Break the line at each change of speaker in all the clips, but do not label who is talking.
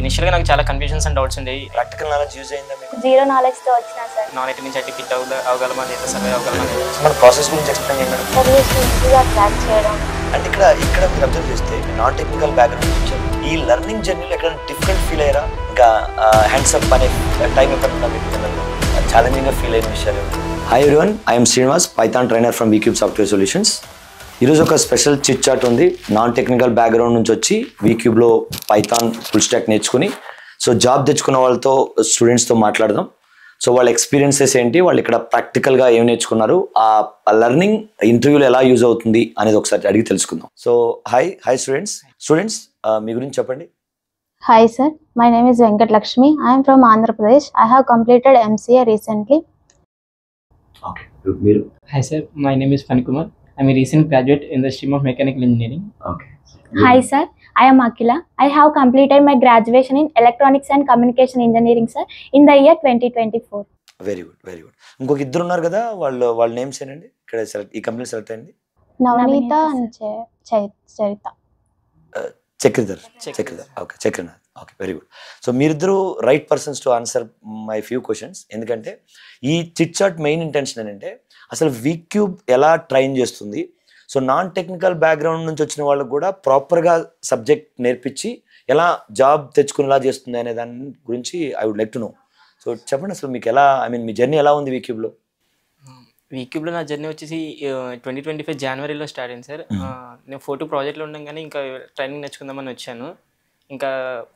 ఇనిషియల్గా నాకు చాలా కన్ఫ్యూజన్స్ అండ్ డౌట్స్ ఉండేవి.
ప్రాక్టికల్ నాలెడ్జ్ యూజ్ అయిందా మీకు?
జీరో నాలెడ్జ్ తో వచ్చినా సార్.
నాన్ ఐటీ నుంచి ఐటీ ఫిట్ అవగలమా లేదా సర్వే అవగలమా లేదా
మన ప్రాసెస్ గురించి ఎక్స్ప్లెయిన్ చేయండి మేడం.
ఇంటర్వ్యూస్ ఈజీగా క్రాక్ చేయడం.
అంటే ఇక్కడ మీరు అబ్జర్వ్ చేస్తే నాన్ టెక్నికల్ బ్యాక్గ్రౌండ్ నుంచి ఈ లెర్నింగ్ జర్నీలో ఎక్కడ డిఫరెంట్ ఫీల్ అయ్యారా? ఇంకా హ్యాండ్స్ అప్ అనే టైం ఎక్కడ మీకు ఛాలెంజింగ్గా ఫీల్ అయిన విషయాలు? Hi everyone, I'm Srinivas, Python trainer from Vcube software solutions. ఈరోజు ఒక స్పెషల్ చిట్ చాట్ ఉంది. నాన్ టెక్నికల్ బ్యాక్గ్రౌండ్ నుంచి వచ్చి వీక్యూబ్లో పైథాన్ ఫుల్ స్టాక్ నేర్చుకుని జాబ్ తెచ్చుకున్న వాళ్ళతో స్టూడెంట్స్తో మాట్లాడదాం. వాళ్ళ ఎక్స్పీరియన్సెస్ ఏంటి, వాళ్ళు ఇక్కడ ప్రాక్టికల్గా ఏం నేర్చుకున్నారు, ఆ లెర్నింగ్ ఇంటర్వ్యూలో ఎలా యూజ్ అవుతుంది అనేది ఒకసారి అడిగి తెలుసుకుందాం. హాయ్ స్టూడెంట్స్ మీ గురించి చెప్పండి.
Hi sir, my name is Venkat Lakshmi. I am from Andhra Pradesh. I have completed MCA recently.
Okay, మీరు?
Hi sir, my name is Panikumar. I'm a recent graduate in the stream of mechanical engineering.
Okay.
Hi sir, I am Akila. I have completed my graduation in Electronics and Communication Engineering sir in the year 2024.
Very good. ఇంకొక ఇద్దరు ఉన్నారు కదా, వాళ్ళ names ఏంటండి? ఇక్కడ ఈ company select అయింది.
Navaneetha and Charitha.
Chakradhar. Okay, Chakranath. Okay, very good. మీరిద్దరు right persons to answer my few questions. ఎందుకంటే ఈ చిట్ చాట్ మెయిన్ ఇంటెన్షన్ ఏంటంటే అసలు వీక్యూబ్ ఎలా ట్రైన్ చేస్తుంది, నాన్ టెక్నికల్ బ్యాక్గ్రౌండ్ నుంచి వచ్చిన వాళ్ళకు కూడా ప్రాపర్గా సబ్జెక్ట్ నేర్పించి ఎలా జాబ్ తెచ్చుకునేలా చేస్తుంది అనే దాని గురించి I would like to know. చెప్పండి అసలు మీకు ఎలా, మీ జర్నీ ఎలా ఉంది వీక్యూబ్లో?
వీక్యూబ్లో నా జర్నీ వచ్చేసి 2025 జనవరిలో స్టార్ట్ అయింది సార్. నేను 4 ప్రాజెక్టులు ఉండగానే ఇంకా ట్రైనింగ్ నేర్చుకుందామని వచ్చాను. ఇంకా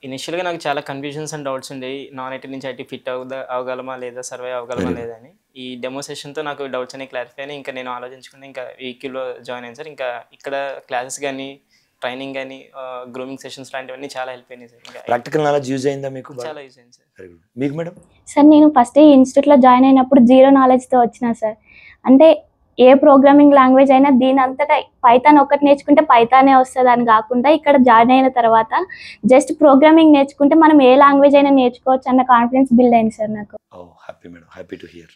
ఇనిషియల్గా నాకు చాలా కన్ఫ్యూజన్స్ అండ్ డౌట్స్ ఉండేవి. నాన్ ఐటీ నుంచి ఐటీ ఫిట్ అవగలమా లేదా సర్వే అవగలమా లేదా అని. ఈ డెమో సెషన్తో నాకు డౌట్స్ అనేవి క్లారిఫై అని ఇంకా నేను ఆలోచించుకుని ఇంకా వీక్యూబ్లో జాయిన్ అయ్యాను సార్. ఇంకా ఇక్కడ క్లాసెస్ కానీ ట్రైనింగ్ కానీ గ్రూమింగ్ సెషన్స్ లాంటివన్నీ చాలా హెల్ప్ అయినాయి సార్. ఇంకా
ప్రాక్టికల్ నాలెడ్జ్ యూజ్ అయిందా మీకు?
చాలా యూజ్ అయింది సార్.
Very good. మీకు మేడం?
సార్ నేను ఫస్ట్ ఈ ఇన్స్టిట్యూట్లో జాయిన్ అయినప్పుడు జీరో నాలెడ్జ్తో వచ్చినా సార్. అంటే ఏ ప్రోగ్రామింగ్ లాంగ్వేజ్ అయినా దీని అంతటా పైథాన్ ఒక్కటి నేర్చుకుంటే పైథానే వస్తుంది అని కాకుండా ఇక్కడ జాయిన్ అయిన తర్వాత జస్ట్ ప్రోగ్రామింగ్ నేర్చుకుంటే మనం ఏ లాంగ్వేజ్ అయినా నేర్చుకోవచ్చు అన్న కాన్ఫిడెన్స్ బిల్డ్ అయింది సార్ నాకు.
Happy madam, happy to hear.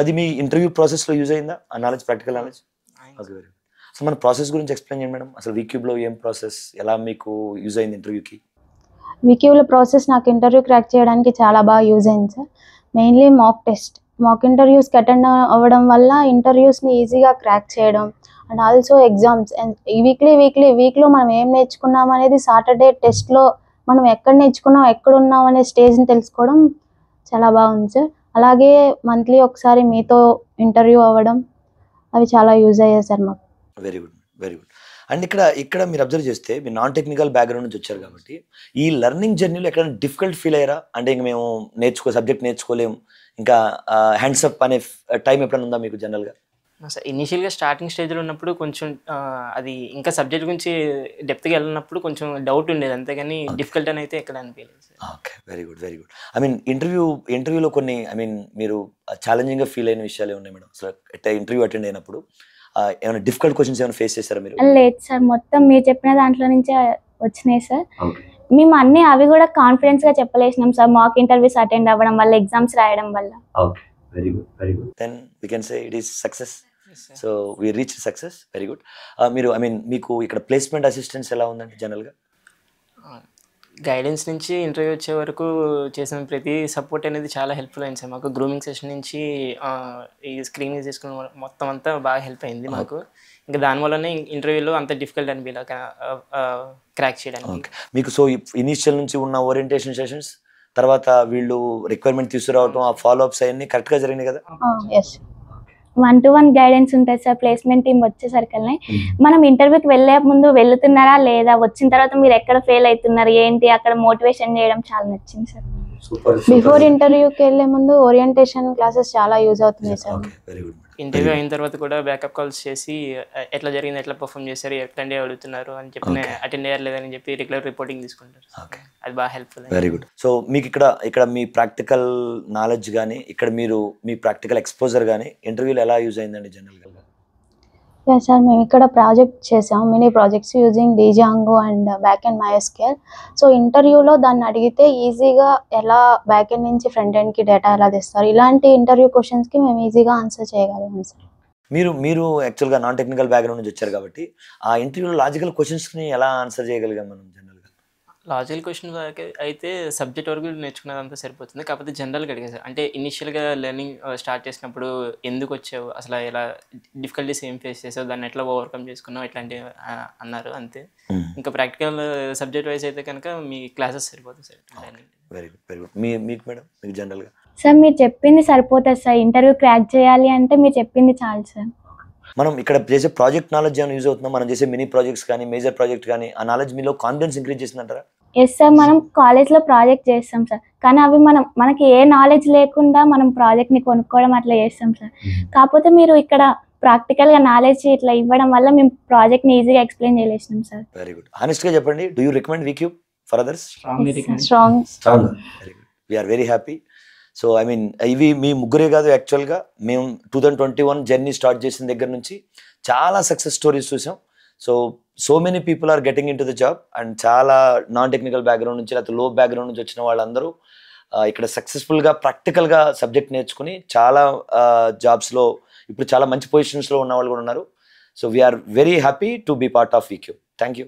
అది మీ ఇంటర్వ్యూ ప్రాసెస్లో యూజ్ అయిందా ఆ knowledge, practical knowledge? Okay, very good. మన ప్రాసెస్ గురించి ఎక్స్ప్లెయిన్ చేయండి మేడం. అసలు వీక్యూబ్లో ఏం ప్రాసెస్, ఎలా మీకు యూజ్ అయింది ఇంటర్వ్యూకి?
వీక్యూబ్లో ప్రాసెస్ నాకు ఇంటర్వ్యూ క్రాక్ చేయడానికి చాలా బాగా యూజ్ అయింది సార్. మెయిన్లీ మాక్ ఇంటర్వ్యూస్కి అటెండ్ అవ్వడం వల్ల ఇంటర్వ్యూస్ని ఈజీగా క్రాక్ చేయడం అండ్ ఆల్సో ఎగ్జామ్స్ అండ్ వీక్లో మనం ఏం నేర్చుకున్నాం అనేది సాటర్డే టెస్ట్లో మనం ఎక్కడ నేర్చుకున్నాం, ఎక్కడ ఉన్నాం అనే స్టేజ్ని తెలుసుకోవడం చాలా బాగుంది సార్. అలాగే మంత్లీ ఒకసారి మీతో ఇంటర్వ్యూ అవ్వడం అవి చాలా యూజ్ అయ్యాయి సార్ మాకు.
Very good. అండ్ ఇక్కడ మీరు అబ్జర్వ్ చేస్తే మీరు నాన్ టెక్నికల్ బ్యాక్గ్రౌండ్ నుంచి వచ్చారు కాబట్టి ఈ లెర్నింగ్ జర్నీలో ఎక్కడ డిఫికల్ట్ ఫీల్ అయ్యారా? అంటే ఇంక మేము సబ్జెక్ట్ నేర్చుకోలేము, ఇంకా హ్యాండ్స్ అప్ అనే టైం ఎప్పుడైనా ఉందా మీకు జనరల్గా?
సార్ ఇనిషియల్గా స్టార్టింగ్ స్టేజ్లో ఉన్నప్పుడు కొంచెం అది ఇంకా సబ్జెక్ట్ గురించి డెప్త్గా వెళ్ళినప్పుడు కొంచెం డౌట్ ఉండేది, అంతేగాని డిఫికల్ట్ అని అయితే ఎక్కడ అనిపించలేదు సార్.
Okay, very good. ఇంటర్వ్యూలో కొన్ని మీరు ఛాలెంజింగ్గా ఫీల్ అయిన విషయాలు ఉన్నాయి మేడం? అసలు ఇంటర్వ్యూ అటెండ్ అయినప్పుడు ఏమైనా డిఫికల్ట్ క్వశ్చన్స్ ఏమైనా ఫేస్ చేశారా మీరు?
లేదు సార్, మొత్తం మీరు చెప్పిన దాంట్లో నుంచే వచ్చినాయి సార్. మేము అవి కూడా కాన్ఫిడెన్స్ గా చెప్పలేసినాం సార్, మాక్ ఇంటర్వ్యూస్ అటెండ్ అవ్వడం వల్ల, ఎగ్జామ్స్ రాయడం వల్ల.
Okay, very good. Then we can say it is success. We reach success. Very good. మీరు మీకు ఇక్కడ ప్లేస్మెంట్ అసిస్టెన్స్ ఎలా ఉందండి జనరల్గా?
గైడెన్స్ నుంచి ఇంటర్వ్యూ వచ్చే వరకు చేసిన ప్రతి సపోర్ట్ అనేది చాలా హెల్ప్ఫుల్ అయింది సార్ మాకు. గ్రూమింగ్ సెషన్ నుంచి ఈ స్క్రీనింగ్ చేసుకుని మొత్తం అంతా బాగా హెల్ప్ అయింది మాకు. ఇంకా దానివల్లనే ఇంటర్వ్యూలో అంత డిఫికల్ట్ అనిపించలే క్రాక్ చేయడానికి
మీకు. ఇనీషియల్ నుంచి ఉన్న ఓరియంటేషన్ సెషన్స్ తర్వాత వీళ్ళు రిక్వైర్మెంట్ తీసుకురావడం, ఆ ఫాలో అప్స్ అవన్నీ కరెక్ట్గా జరిగినాయి కదా?
1-to-1 గైడెన్స్ ఉంటుంది సార్. ప్లేస్మెంట్ టీమ్ వచ్చేసరికి మనం ఇంటర్వ్యూకి వెళ్ళే ముందు వెళ్తున్నారా లేదా, వచ్చిన తర్వాత మీరు ఎక్కడ ఫెయిల్ అవుతున్నారు ఏంటి అక్కడ మోటివేషన్ చేయడం చాలా నచ్చింది సార్. బిఫోర్ ఇంటర్వ్యూకి వెళ్ళే ముందు ఓరియంటేషన్ క్లాసెస్ చాలా యూజ్ అవుతున్నాయి సార్.
ఇంటర్వ్యూ అయిన తర్వాత కూడా బ్యాకప్ కాల్స్ చేసి ఎట్లా జరిగింది, ఎట్లా పర్ఫామ్ చేశారు, అటెండ్ అడుగుతున్నారు అని చెప్పి అటెండ్ అయ్యారు లేదని చెప్పి రెగ్యులర్ రిపోర్టింగ్ తీసుకుంటారు. అది బాగా హెల్ప్ఫుల్.
Very good. మీకు ఇక్కడ మీ ప్రాక్టికల్ నాలెడ్జ్ కానీ ఇక్కడ మీ ప్రాక్టికల్ ఎక్స్పోజర్ కానీ ఇంటర్వ్యూలో ఎలా యూజ్ అయిందండి జనరల్గా?
సార్ మేము ఇక్కడ ప్రాజెక్ట్ చేసాం, mini projects using Django and back and MySQL. ఇంటర్వ్యూలో దాన్ని అడిగితే ఈజీగా ఎలా బ్యాక్ ఎండ్ నుంచి ఫ్రంట్ ఎండ్కి డేటా ఎలా తెస్తారు, ఇలాంటి ఇంటర్వ్యూ క్వశ్చన్స్కి మేము ఈజీగా ఆన్సర్ చేయగలిగాం సార్.
మీరు యాక్చువల్గా నాన్ టెక్నికల్ బ్యాక్గ్రౌండ్ నుంచి వచ్చారు కాబట్టి ఆ ఇంటర్వ్యూలో లాజికల్ క్వశ్చన్స్ని ఎలా ఆన్సర్ చేయగలిగాం మనం జనరల్గా?
లాజికల్ క్వశ్చన్ వరకు అయితే సబ్జెక్ట్ వరకు నేర్చుకున్నదంతా సరిపోతుంది. కాకపోతే జనరల్‌గా అడిగాను సార్. అంటే ఇనీషియల్‌గా లెర్నింగ్ స్టార్ట్ చేసినప్పుడు ఎందుకు వచ్చావు? అసలు ఎలా డిఫికల్టీస్ ఏం ఫేస్ చేసావు? దాన్ని ఎట్లా ఓవర్‌కమ్ చేసుకున్నావు? ఇట్లాంటివి అన్నారు అంతే. ఇంకా ప్రాక్టికల్ సబ్జెక్ట్ వైస్ అయితే కనుక మీ క్లాసెస్ సరిపోతాయి sir.
Very good, very good. మీకు మేడం, మీకు జనరల్గా?
సార్ మీరు చెప్పింది సరిపోతుంది సార్. ఇంటర్వ్యూ క్రాక్ చేయాలి అంటే మీరు చెప్పింది చాలు సార్.
మనం ఇక్కడ చేసే ప్రాజెక్ట్ నాలెడ్జ్ ఏమైనా యూజ్ అవుతుందా? మనం చేసే మినీ ప్రాజెక్ట్స్ కానీ మేజర్ ప్రాజెక్ట్ కానీ ఆ నాలెడ్జ్ మీలో కాన్ఫిడెన్స్ ఇంక్రీజ్ చేసిందంటారా?
ఎస్ సార్, మనం కాలేజ్లో ప్రాజెక్ట్ చేస్తాం సార్, కానీ అవి మనకి ఏ నాలెడ్జ్ లేకుండా మనం ప్రాజెక్ట్ని కొనుక్కోవడం అట్లా చేస్తాం సార్. కాకపోతే మీరు ఇక్కడ ప్రాక్టికల్గా నాలెడ్జ్ ఇట్లా ఇవ్వడం వల్ల మేము ప్రాజెక్ట్ని ఈజీగా ఎక్స్ప్లెయిన్ చేయలేసినాం సార్.
Very good. హానెస్ట్గా చెప్పండి, do you recommend Vcube for others?
Strong.
Very good, we're very happy. So I mean ఇవి మీ ముగ్గురే కాదు, యాక్చువల్గా మేము 2021 జర్నీ స్టార్ట్ చేసిన దగ్గర నుంచి చాలా సక్సెస్ స్టోరీస్ చూసాం. So many people are getting in to the job and చాలా నాన్ టెక్నికల్ బ్యాక్గ్రౌండ్ నుంచి లేకపోతే లో బ్యాక్గ్రౌండ్ నుంచి వచ్చిన వాళ్ళందరూ ఇక్కడ సక్సెస్ఫుల్గా ప్రాక్టికల్గా సబ్జెక్ట్ నేర్చుకుని చాలా జాబ్స్లో ఇప్పుడు చాలా మంచి పొజిషన్స్లో ఉన్న వాళ్ళు కూడా ఉన్నారు. So we're very happy to be part of Vcube. Thank you.